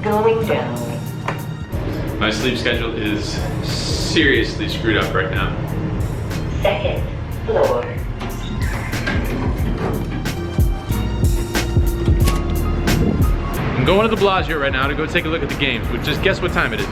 going down. My sleep schedule is seriously screwed up right now. Second floor. I'm going to the Bellagio right now to go take a look at the games, but just guess what time it is.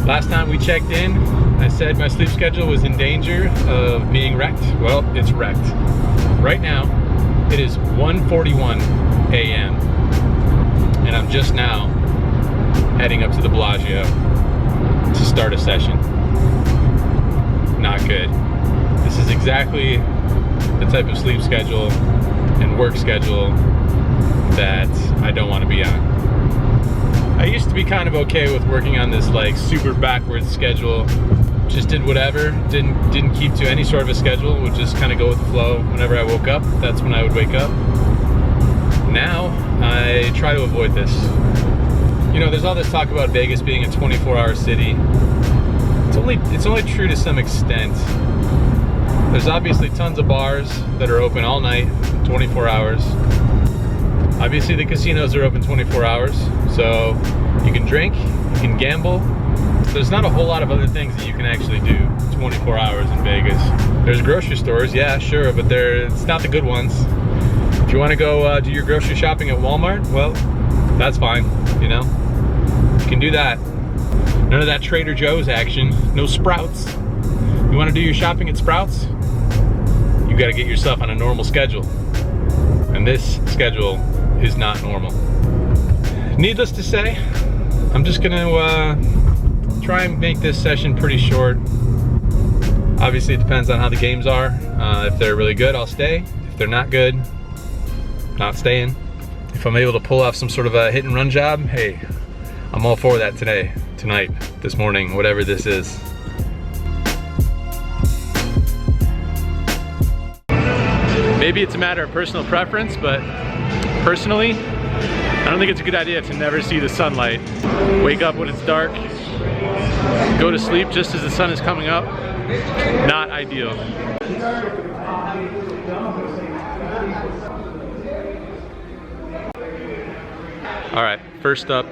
Last time we checked in, I said my sleep schedule was in danger of being wrecked. Well, it's wrecked. Right now, it is 1:41 a.m. and I'm just now heading up to the Bellagio to start a session. Not good. This is exactly the type of sleep schedule and work schedule that I don't want to be on. I used to be kind of okay with working on this like super backwards schedule. Just did whatever, didn't keep to any sort of a schedule, would just kind of go with the flow. Whenever I woke up, that's when I would wake up. Now, I try to avoid this. You know, there's all this talk about Vegas being a 24-hour city. It's only true to some extent. There's obviously tons of bars that are open all night, 24 hours. Obviously the casinos are open 24 hours, so you can drink, you can gamble. There's not a whole lot of other things that you can actually do 24 hours in Vegas. There's grocery stores, yeah, sure, but it's not the good ones. If you want to go do your grocery shopping at Walmart, well, that's fine, you know? You can do that. None of that Trader Joe's action, no Sprouts. You want to do your shopping at Sprouts? You got to get yourself on a normal schedule. And this schedule is not normal. Needless to say, I'm just gonna try and make this session pretty short. Obviously it depends on how the games are. If they're really good, I'll stay. If they're not good, not staying. If I'm able to pull off some sort of a hit and run job, hey, I'm all for that today, tonight, this morning, whatever this is. Maybe it's a matter of personal preference, but personally, I don't think it's a good idea to never see the sunlight. Wake up when it's dark, go to sleep just as the sun is coming up. Not ideal. All right, first up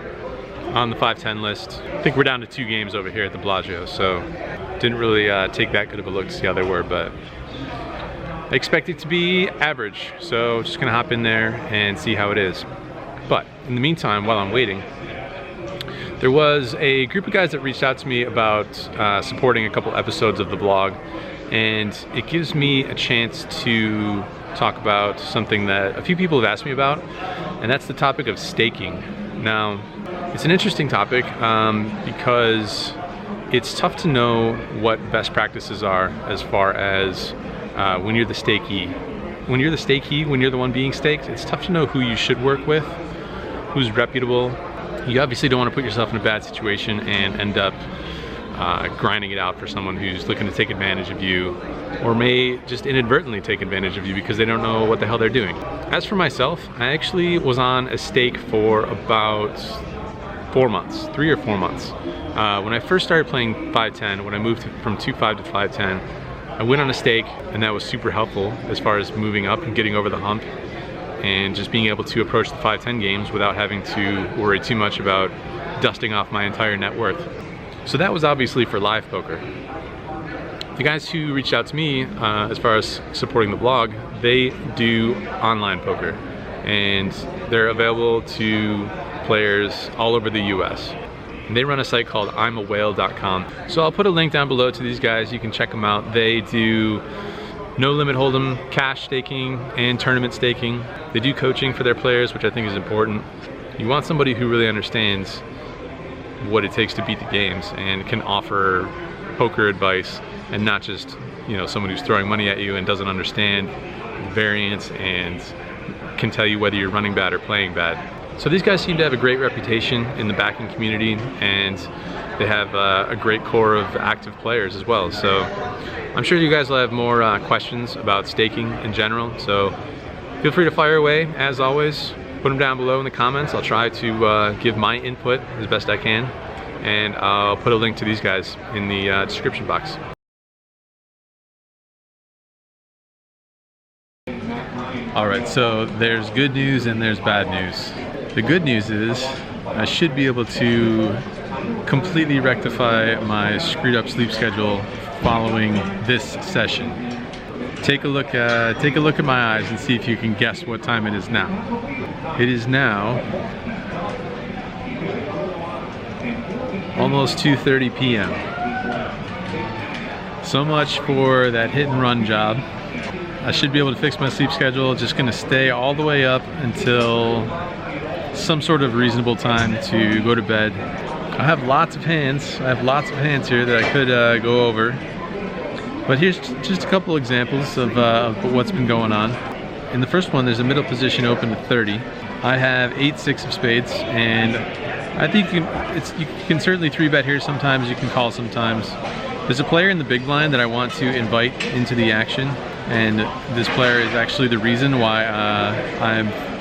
on the 5-10 list. I think we're down to 2 games over here at the Bellagio, so didn't really take that good of a look to see how they were, but I expect it to be average, so just gonna hop in there and see how it is. But in the meantime, while I'm waiting, there was a group of guys that reached out to me about supporting a couple episodes of the blog, and it gives me a chance to talk about something that a few people have asked me about, and that's the topic of staking. Now, it's an interesting topic because it's tough to know what best practices are as far as when you're the stakee. When you're the stakee, when you're the one being staked, it's tough to know who you should work with, who's reputable. You obviously don't want to put yourself in a bad situation and end up grinding it out for someone who's looking to take advantage of you, or may just inadvertently take advantage of you because they don't know what the hell they're doing. As for myself, I actually was on a stake for about 4 months, 3 or 4 months. When I first started playing 5-10, when I moved from 2.5 to 5-10, I went on a stake, and that was super helpful as far as moving up and getting over the hump and just being able to approach the 5-10 games without having to worry too much about dusting off my entire net worth. So that was obviously for live poker. The guys who reached out to me as far as supporting the blog, they do online poker, and they're available to players all over the US. And they run a site called imawhale.com. So I'll put a link down below to these guys. You can check them out. They do no limit hold'em, cash staking, and tournament staking. They do coaching for their players, which I think is important. You want somebody who really understands what it takes to beat the games and can offer poker advice, and not just, you know, someone who's throwing money at you and doesn't understand the variance and can tell you whether you're running bad or playing bad. So these guys seem to have a great reputation in the backing community, and they have a great core of active players as well. So I'm sure you guys will have more questions about staking in general, so feel free to fire away as always. put them down below in the comments. I'll try to give my input as best I can, and I'll put a link to these guys in the description box. Alright, so there's good news and there's bad news. The good news is I should be able to completely rectify my screwed up sleep schedule following this session. Take a look at my eyes and see if you can guess what time it is now. It is now almost 2:30 p.m. So much for that hit and run job. I should be able to fix my sleep schedule. Just gonna stay all the way up until some sort of reasonable time to go to bed. I have lots of hands. Here that I could go over. But here's just a couple examples of what's been going on. In the first one, there's a middle position open to 30. I have 8-6 of spades, and I think you can certainly 3-bet here sometimes, you can call sometimes. There's a player in the big blind that I want to invite into the action, and this player is actually the reason why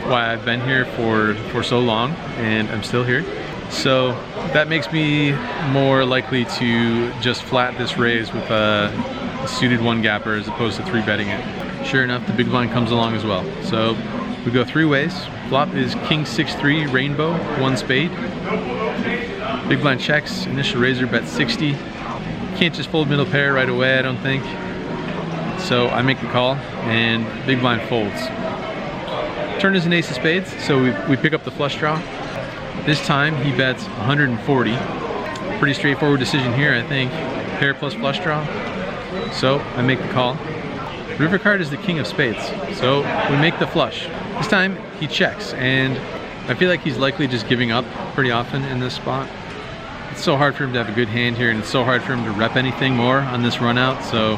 I've been here for so long, and I'm still here. So that makes me more likely to just flat this raise with a suited 1-gapper as opposed to 3-betting it. Sure enough, the big blind comes along as well. So we go 3 ways. Flop is king 6-3 rainbow, 1 spade. Big blind checks, initial raiser bet 60. Can't just fold middle pair right away, I don't think. So I make the call and big blind folds. Turn is an ace of spades, so we pick up the flush draw. This time he bets 140. Pretty straightforward decision here, I think. Pair plus flush draw. So I make the call. River card is the king of spades, so we make the flush. This time he checks, and I feel like he's likely just giving up pretty often in this spot. It's so hard for him to have a good hand here, and it's so hard for him to rep anything more on this run out. So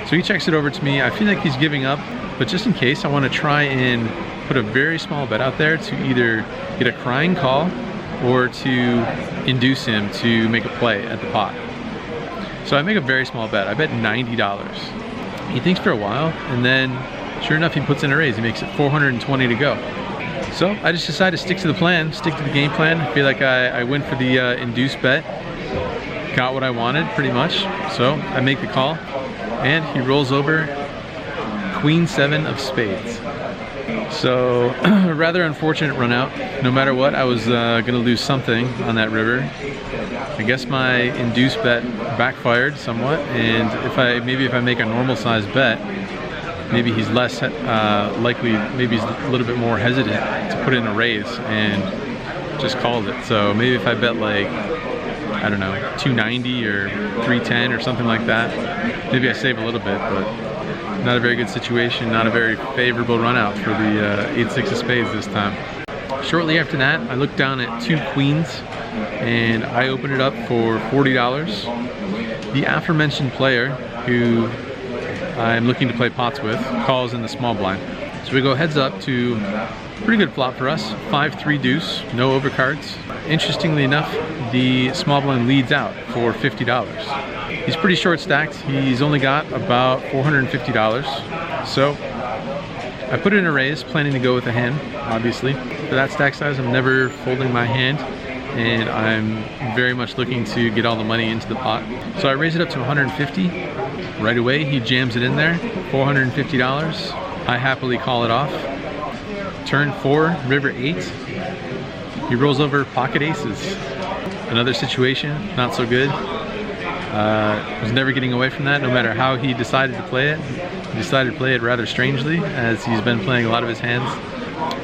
he checks it over to me. I feel like he's giving up, but just in case, I want to try and put a very small bet out there to either get a crying call or to induce him to make a play at the pot. So I make a very small bet. I bet $90. He thinks for a while, and then sure enough, he puts in a raise. He makes it 420 to go. So I just decided to stick to the plan, stick to the game plan. I feel like I went for the induced bet. Got what I wanted, pretty much. So I make the call, and he rolls over queen 7 of spades. So a rather unfortunate run out. No matter what, I was gonna lose something on that river. I guess my induced bet backfired somewhat, and maybe if I make a normal size bet, maybe he's less likely, maybe he's a little bit more hesitant to put in a raise and just calls it. So maybe if I bet like, I don't know, 290 or 310 or something like that, maybe I save a little bit, but not a very good situation, not a very favorable run out for the 8-6 of spades this time. Shortly after that, I look down at 2 queens and I open it up for $40. The aforementioned player, who I'm looking to play pots with, calls in the small blind. So we go heads up to pretty good flop for us, 5-3 deuce, no overcards. Interestingly enough, the small blind leads out for $50. He's pretty short stacked. He's only got about $450. So I put in a raise, planning to go with a hand, obviously. For that stack size, I'm never folding my hand, and I'm very much looking to get all the money into the pot. So I raise it up to 150. Right away, he jams it in there, $450. I happily call it off. Turn 4, river 8. He rolls over pocket aces. Another situation, not so good. Was never getting away from that, no matter how he decided to play it. He decided to play it rather strangely, as he's been playing a lot of his hands.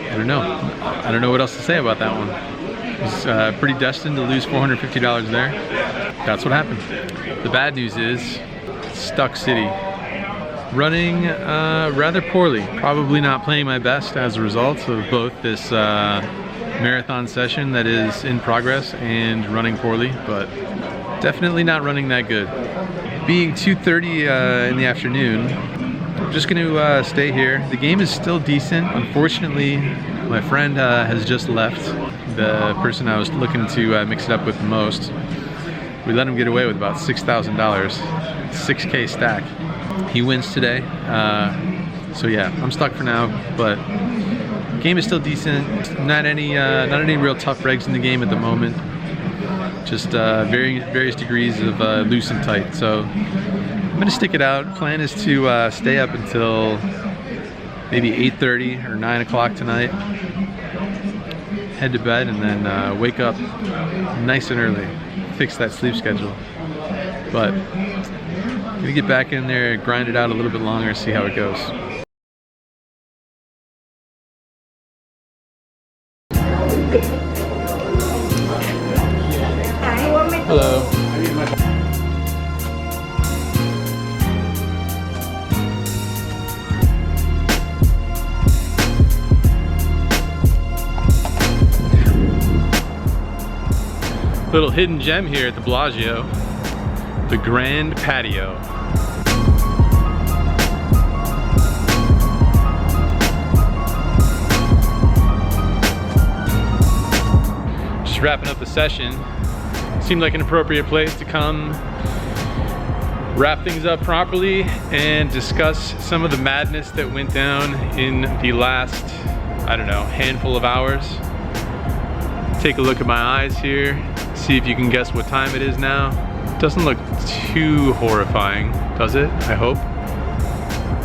I don't know what else to say about that one. He's pretty destined to lose $450 there. That's what happened. The bad news is, Stuck City. Running rather poorly. Probably not playing my best as a result of both this marathon session that is in progress and running poorly, but definitely not running that good. Being 2:30 in the afternoon, I'm just going to stay here. The game is still decent. Unfortunately, my friend has just left, the person I was looking to mix it up with the most. We let him get away with about $6,000, 6K stack. He wins today, so yeah, I'm stuck for now, but Game is still decent. Not any real tough regs in the game at the moment. Just various degrees of loose and tight. So I'm gonna stick it out. Plan is to stay up until maybe 8:30 or 9 o'clock tonight. Head to bed and then wake up nice and early. Fix that sleep schedule. But I'm gonna get back in there, grind it out a little bit longer, see how it goes. Hello. Little hidden gem here at the Bellagio, the Grand Patio. Just wrapping up the session. Seemed like an appropriate place to come wrap things up properly and discuss some of the madness that went down in the last, I don't know, handful of hours. Take a look at my eyes here, see if you can guess what time it is now. Doesn't look too horrifying, does it? I hope.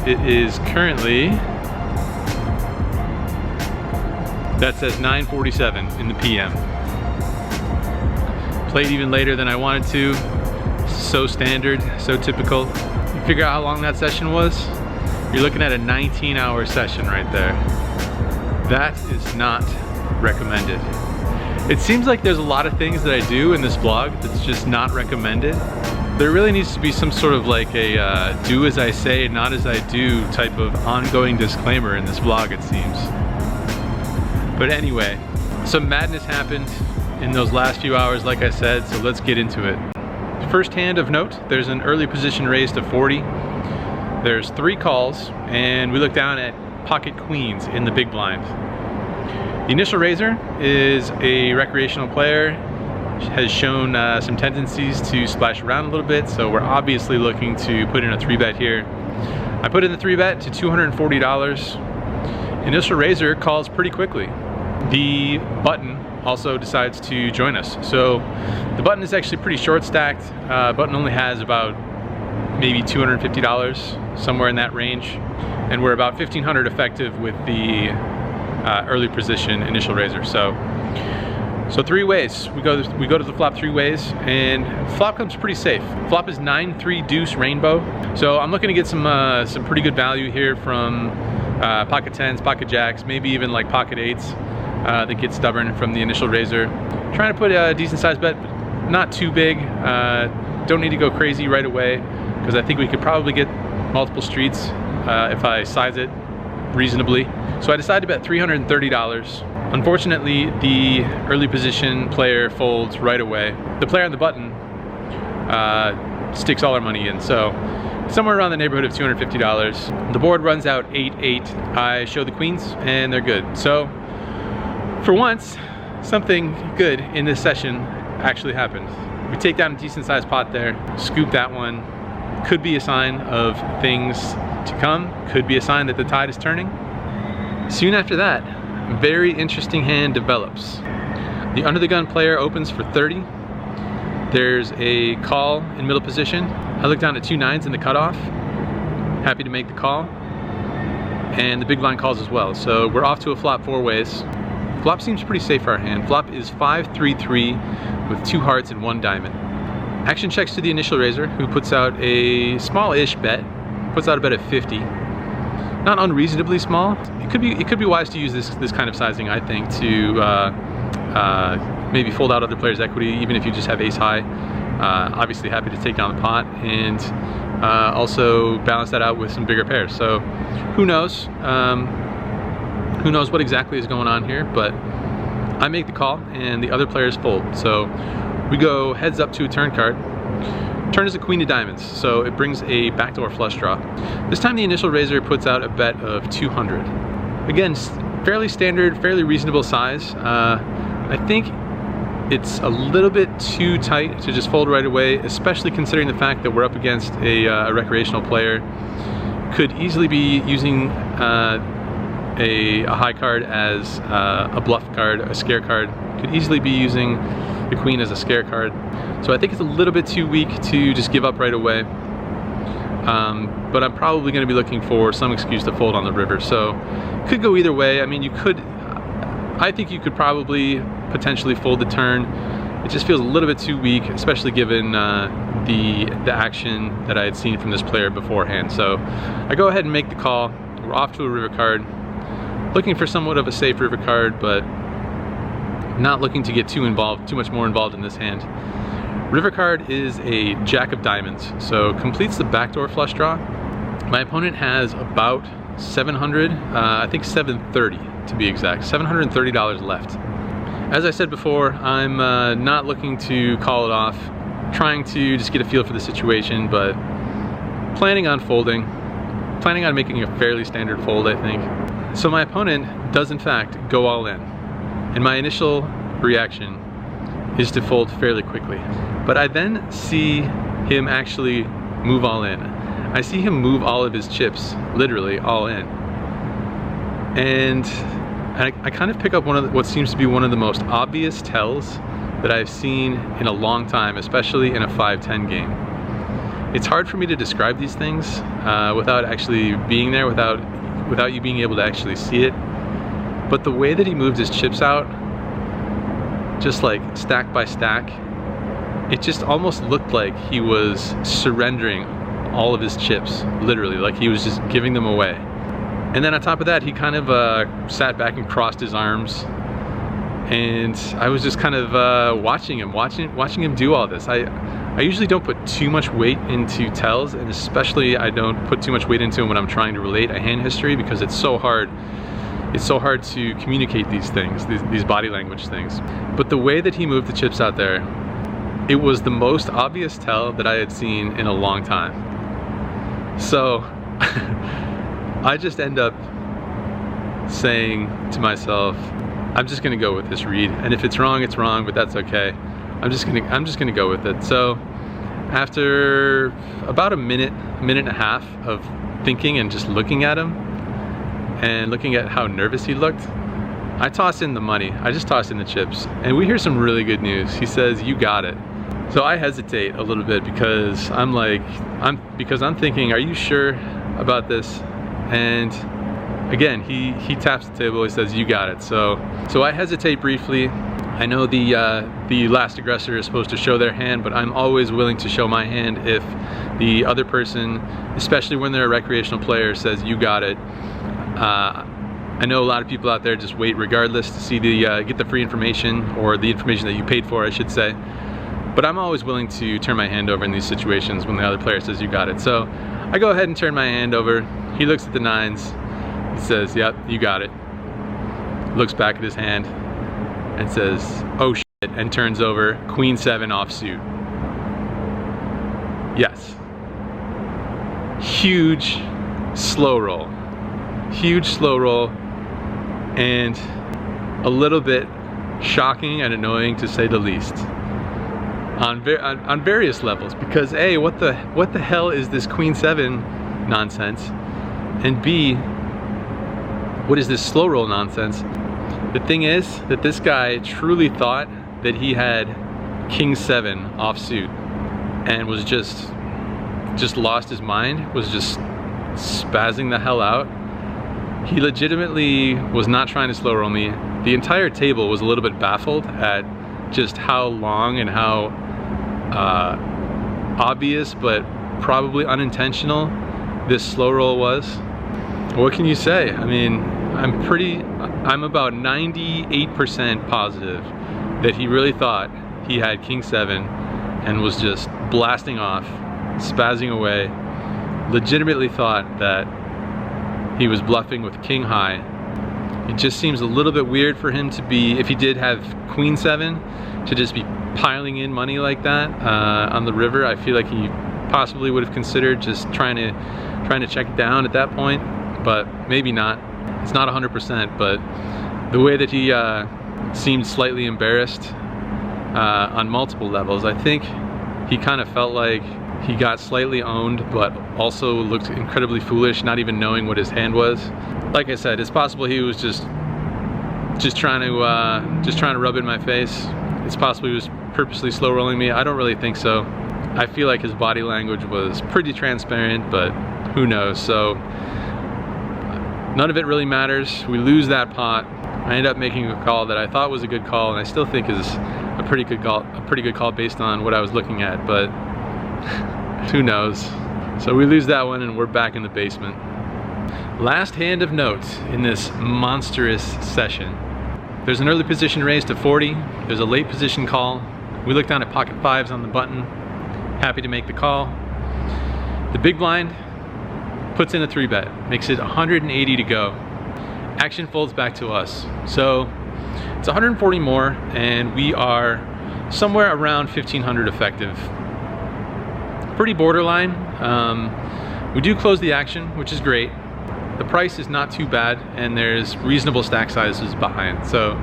It is currently, that says 9:47 in the PM. Played even later than I wanted to. So standard, so typical. You figure out how long that session was? You're looking at a 19-hour session right there. That is not recommended. It seems like there's a lot of things that I do in this vlog that's just not recommended. There really needs to be some sort of like a do as I say, not as I do type of ongoing disclaimer in this vlog, it seems. But anyway, some madness happened in those last few hours, like I said, so let's get into it. First hand of note, there's an early position raised to 40. There's 3 calls, and we look down at pocket queens in the big blind. The initial raiser is a recreational player, has shown some tendencies to splash around a little bit, so we're obviously looking to put in a 3-bet here. I put in the 3-bet to $240. Initial raiser calls pretty quickly. The button also decides to join us. So the button is actually pretty short stacked. Button only has about maybe $250, somewhere in that range. And we're about $1,500 effective with the early position initial raiser. So 3 ways. We go to the flop 3 ways, and flop comes pretty safe. Flop is 9-3 deuce rainbow. So I'm looking to get some pretty good value here from pocket 10s, pocket jacks, maybe even like pocket 8s. That get stubborn from the initial raiser. Trying to put a decent sized bet, but not too big. Don't need to go crazy right away, because I think we could probably get multiple streets if I size it reasonably. So I decided to bet $330. Unfortunately, the early position player folds right away. The player on the button sticks all our money in, so somewhere around the neighborhood of $250. The board runs out 8-8. I show the queens, and they're good. So for once, something good in this session actually happened. We take down a decent sized pot there, scoop that one. Could be a sign of things to come, could be a sign that the tide is turning. Soon after that, a very interesting hand develops. The under the gun player opens for 30. There's a call in middle position. I look down at 2 9s in the cutoff. Happy to make the call. And the big blind calls as well. So we're off to a flop 4 ways. Flop seems pretty safe for our hand. Flop is 5-3-3 with 2 hearts and 1 diamond. Action checks to the initial raiser, who puts out a small-ish bet. Puts out a bet of 50. Not unreasonably small. It could be wise to use this kind of sizing, I think, to maybe fold out other players' equity, even if you just have ace high. Obviously happy to take down the pot and also balance that out with some bigger pairs. So who knows? Who knows what exactly is going on here, but I make the call and the other players fold. So we go heads up to a turn card. Turn is a queen of diamonds, so it brings a backdoor flush draw. This time the initial raiser puts out a bet of 200. Again, fairly standard, fairly reasonable size. I think it's a little bit too tight to just fold right away, especially considering the fact that we're up against a recreational player. Could easily be using a high card as a bluff card, a scare card. Could easily be using the queen as a scare card. So I think it's a little bit too weak to just give up right away. But I'm probably going to be looking for some excuse to fold on the river. So could go either way. I mean, I think you could probably potentially fold the turn. It just feels a little bit too weak, especially given the action that I had seen from this player beforehand. So I go ahead and make the call. We're off to a river card. Looking for somewhat of a safe river card, but not looking to get too much more involved in this hand. River card is a jack of diamonds, so completes the backdoor flush draw. My opponent has about 700, I think 730 to be exact, $730 left. As I said before, I'm not looking to call it off, trying to just get a feel for the situation, but planning on folding, planning on making a fairly standard fold, I think. So my opponent does in fact go all in, and my initial reaction is to fold fairly quickly. But I then see him actually move all in. I see him move all of his chips, literally all in. And I kind of pick up what seems to be one of the most obvious tells that I've seen in a long time, especially in a 5-10 game. It's hard for me to describe these things without actually being there, without you being able to actually see it. But the way that he moved his chips out, just like stack by stack, it just almost looked like he was surrendering all of his chips, literally, like he was just giving them away. And then on top of that, he kind of sat back and crossed his arms, and I was just kind of watching him do all this. I usually don't put too much weight into tells, and especially I don't put too much weight into them when I'm trying to relate a hand history, because it's so hard. It's so hard to communicate these things, these body language things. But the way that he moved the chips out there, it was the most obvious tell that I had seen in a long time. So I just end up saying to myself, I'm just gonna go with this read, and if it's wrong, it's wrong, but that's okay. I'm just gonna go with it. So after about a minute and a half of thinking and just looking at him and looking at how nervous he looked, I toss in the money. I just toss in the chips, and we hear some really good news. He says, "You got it." So I hesitate a little bit because I'm thinking, are you sure about this? And again, he taps the table. He says, "You got it." So I hesitate briefly. I know the last aggressor is supposed to show their hand, but I'm always willing to show my hand if the other person, especially when they're a recreational player, says, "You got it." I know a lot of people out there just wait regardless to see get the free information, or the information that you paid for, I should say. But I'm always willing to turn my hand over in these situations when the other player says, "You got it." So I go ahead and turn my hand over. He looks at the nines. He says, "Yep, you got it." Looks back at his hand and says, "Oh shit," and turns over Queen 7 offsuit. Yes. Huge slow roll. Huge slow roll, and a little bit shocking and annoying, to say the least, on various levels, because A, what the hell is this Queen 7 nonsense, and B, what is this slow roll nonsense? The thing is that this guy truly thought that he had King 7 offsuit and was just lost his mind, was just spazzing the hell out. He legitimately was not trying to slow roll me. The entire table was a little bit baffled at just how long and how obvious but probably unintentional this slow roll was. What can you say? I mean, I'm about 98% positive that he really thought he had King 7 and was just blasting off, spazzing away, legitimately thought that he was bluffing with King High. It just seems a little bit weird for him to be, if he did have Queen 7, to just be piling in money like that on the river. I feel like he possibly would have considered just trying to check it down at that point, but maybe not. It's not 100%, but the way that he seemed slightly embarrassed on multiple levels, I think he kind of felt like he got slightly owned, but also looked incredibly foolish, not even knowing what his hand was. Like I said, it's possible he was just trying to rub it in my face. It's possible he was purposely slow rolling me. I don't really think so. I feel like his body language was pretty transparent, but who knows. So none of it really matters. We lose that pot. I ended up making a call that I thought was a good call, and I still think is a pretty good call based on what I was looking at, but who knows. So we lose that one and we're back in the basement. Last hand of note in this monstrous session. There's an early position raise to 40. There's a late position call. We look down at pocket fives on the button. Happy to make the call. The big blind puts in a 3-bet, makes it 180 to go. Action folds back to us. So it's 140 more, and we are somewhere around 1500 effective. Pretty borderline. We do close the action, which is great. The price is not too bad, and there's reasonable stack sizes behind. So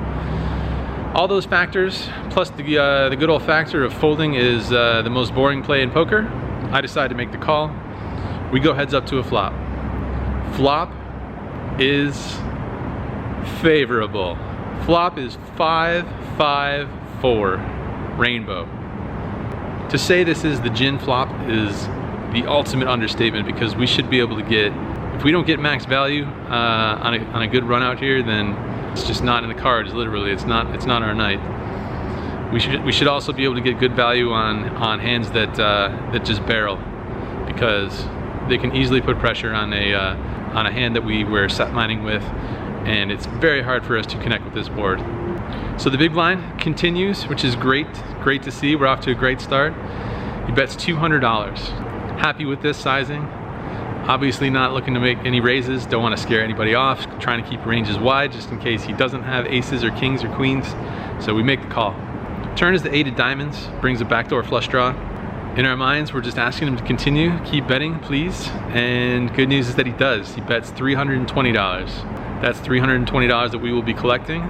all those factors, plus the good old factor of folding is the most boring play in poker. I decide to make the call. We go heads up to a flop. Flop is favorable. Flop is 5-5-4 rainbow. To say this is the gin flop is the ultimate understatement, because we should be able to get, if we don't get max value on a good run out here, then it's just not in the cards. Literally, it's not our night. We should also be able to get good value on hands that just barrel, because they can easily put pressure on a hand that we were set mining with, and it's very hard for us to connect with this board. So the big blind continues, which is great to see. We're off to a great start. He bets $200. Happy with this sizing. Obviously not looking to make any raises, don't want to scare anybody off, trying to keep ranges wide just in case he doesn't have aces or kings or queens. So we make the call. Turn is the 8 of diamonds, brings a backdoor flush draw. In our minds, we're just asking him to continue, keep betting, please. And good news is that he does. He bets $320. That's $320 that we will be collecting.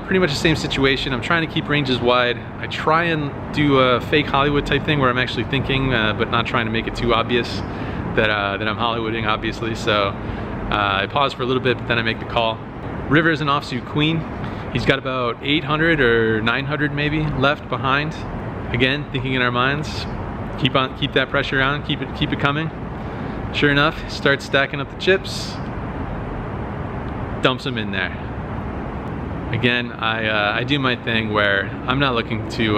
Pretty much the same situation. I'm trying to keep ranges wide. I try and do a fake Hollywood type thing where I'm actually thinking, but not trying to make it too obvious that I'm Hollywooding, obviously. So I pause for a little bit, but then I make the call. River is an offsuit queen. He's got about 800 or 900 maybe left behind. Again, thinking in our minds, keep that pressure on, keep it coming. Sure enough, starts stacking up the chips, dumps them in there. Again, I do my thing where I'm not looking to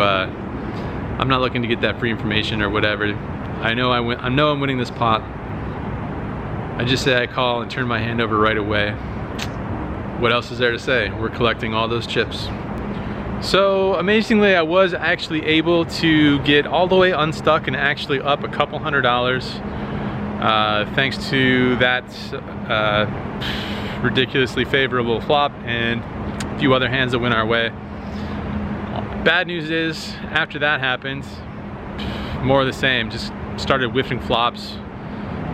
get that free information or whatever. I know I'm winning this pot. I just say I call and turn my hand over right away. What else is there to say? We're collecting all those chips. So amazingly, I was actually able to get all the way unstuck and actually up a couple $100 thanks to that ridiculously favorable flop and a few other hands that went our way. Bad news is, after that happened, more of the same. Just started whiffing flops,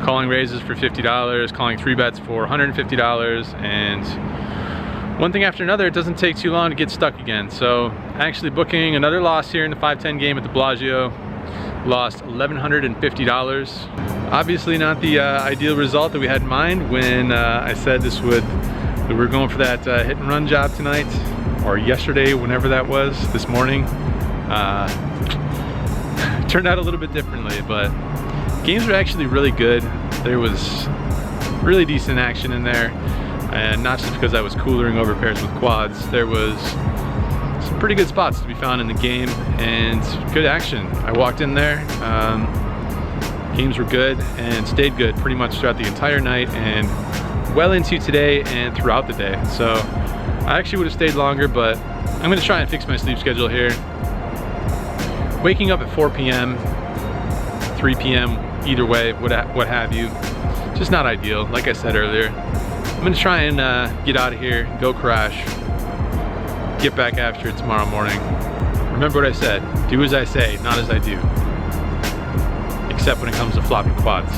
calling raises for $50, calling 3-bets for $150, and one thing after another. It doesn't take too long to get stuck again. So actually booking another loss here in the 5-10 game at the Bellagio. Lost $1,150. Obviously not the ideal result that we had in mind when I said that we were going for that hit and run job tonight, or yesterday, whenever that was, this morning. Turned out a little bit differently, but games were actually really good. There was really decent action in there, and not just because I was coolering over pairs with quads. There was some pretty good spots to be found in the game and good action. I walked in there, games were good and stayed good pretty much throughout the entire night and well into today and throughout the day. So I actually would have stayed longer, but I'm gonna try and fix my sleep schedule here. Waking up at 4 p.m., 3 p.m., either way, what have you, just not ideal. Like I said earlier, I'm gonna try and get out of here, go crash, get back after it tomorrow morning. Remember what I said, do as I say, not as I do. Except when it comes to flopping quads.